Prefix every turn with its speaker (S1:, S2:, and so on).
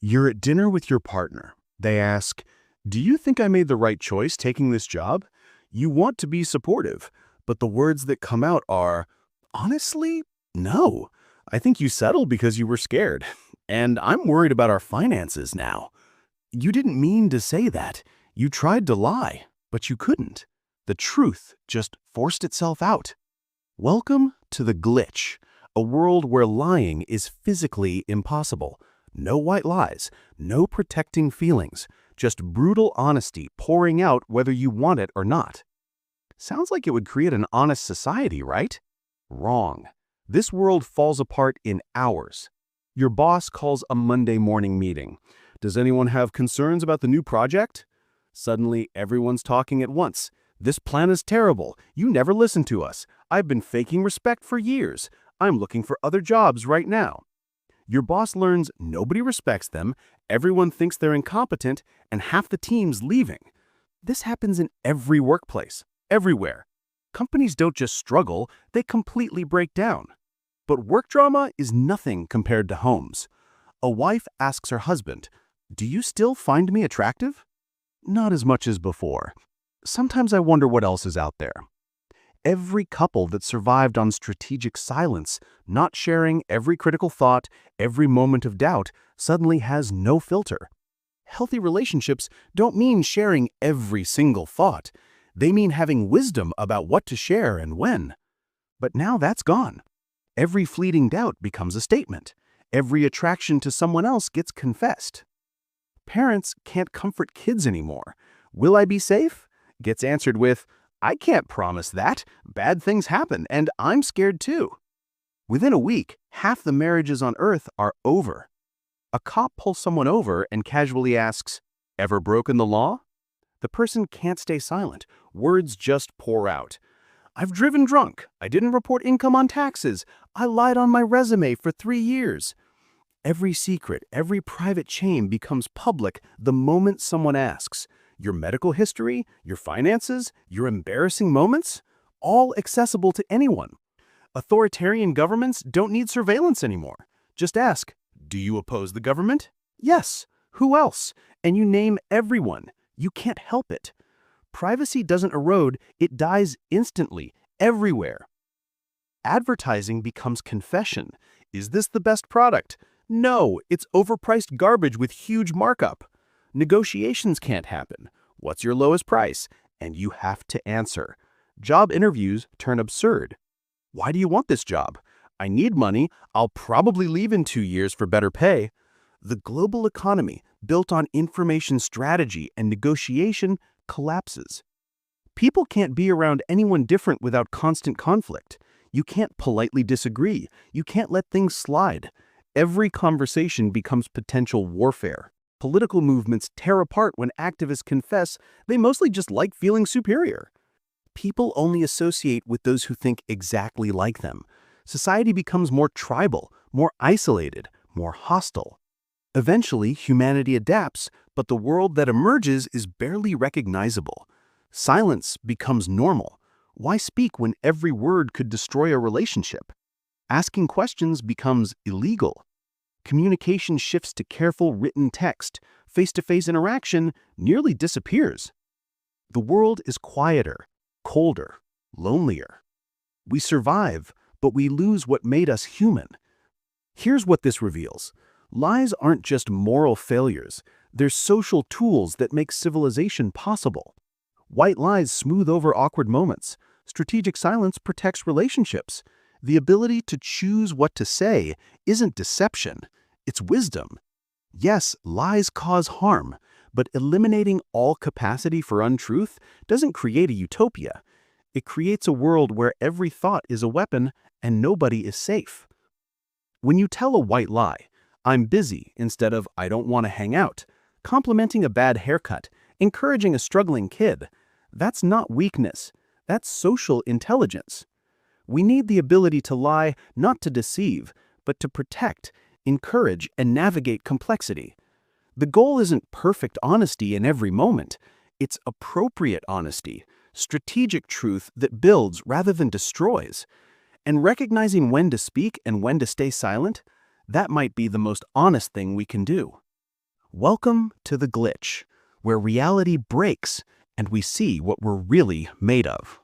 S1: You're at dinner with your partner. They ask, "Do you think I made the right choice taking this job?" You want to be supportive, but the words that come out are, "Honestly, no. I think you settled because you were scared. And I'm worried about our finances now." You didn't mean to say that. You tried to lie, but you couldn't. The truth just forced itself out. Welcome to the glitch, a world where lying is physically impossible. No white lies, no protecting feelings, just brutal honesty pouring out whether you want it or not. Sounds like it would create an honest society, right? Wrong. This world falls apart in hours. Your boss calls a Monday morning meeting. Does anyone have concerns about the new project? Suddenly, everyone's talking at once. "This plan is terrible. You never listen to us. I've been faking respect for years. I'm looking for other jobs right now." Your boss learns nobody respects them, everyone thinks they're incompetent, and half the team's leaving. This happens in every workplace, everywhere. Companies don't just struggle, they completely break down. But work drama is nothing compared to homes. A wife asks her husband, "Do you still find me attractive?" "Not as much as before. Sometimes I wonder what else is out there." Every couple that survived on strategic silence, not sharing every critical thought, every moment of doubt, suddenly has no filter. Healthy relationships don't mean sharing every single thought. They mean having wisdom about what to share and when. But now that's gone. Every fleeting doubt becomes a statement. Every attraction to someone else gets confessed. Parents can't comfort kids anymore. "Will I be safe?" gets answered with, "I can't promise that. Bad things happen, and I'm scared too." Within a week, half the marriages on Earth are over. A cop pulls someone over and casually asks, "Ever broken the law?" The person can't stay silent. Words just pour out. "I've driven drunk. I didn't report income on taxes. I lied on my resume for 3 years." Every secret, every private chain becomes public the moment someone asks. Your medical history, your finances, your embarrassing moments, all accessible to anyone. Authoritarian governments don't need surveillance anymore. Just ask, "Do you oppose the government?" "Yes." "Who else?" And you name everyone. You can't help it. Privacy doesn't erode, it dies instantly, everywhere. Advertising becomes confession. Is this the best product? No, it's overpriced garbage with huge markup. Negotiations can't happen. What's your lowest price? And you have to answer. Job interviews turn absurd. "Why do you want this job?" "I need money. I'll probably leave in 2 years for better pay." The global economy, built on information strategy and negotiation, collapses. People can't be around anyone different without constant conflict. You can't politely disagree. You can't let things slide. Every conversation becomes potential warfare. Political movements tear apart when activists confess they mostly just like feeling superior. People only associate with those who think exactly like them. Society becomes more tribal, more isolated, more hostile. Eventually, humanity adapts, but the world that emerges is barely recognizable. Silence becomes normal. Why speak when every word could destroy a relationship? Asking questions becomes illegal. Communication shifts to careful written text. Face-to-face interaction nearly disappears. The world is quieter, colder, lonelier. We survive, but we lose what made us human. Here's what this reveals. Lies aren't just moral failures. They're social tools that make civilization possible. White lies smooth over awkward moments. Strategic silence protects relationships. The ability to choose what to say isn't deception, it's wisdom. Yes, lies cause harm, but eliminating all capacity for untruth doesn't create a utopia. It creates a world where every thought is a weapon and nobody is safe. When you tell a white lie, "I'm busy," instead of "I don't want to hang out," complimenting a bad haircut, encouraging a struggling kid, that's not weakness, that's social intelligence. We need the ability to lie not to deceive, but to protect, encourage, and navigate complexity. The goal isn't perfect honesty in every moment. It's appropriate honesty, strategic truth that builds rather than destroys. And recognizing when to speak and when to stay silent, that might be the most honest thing we can do. Welcome to the glitch, where reality breaks and we see what we're really made of.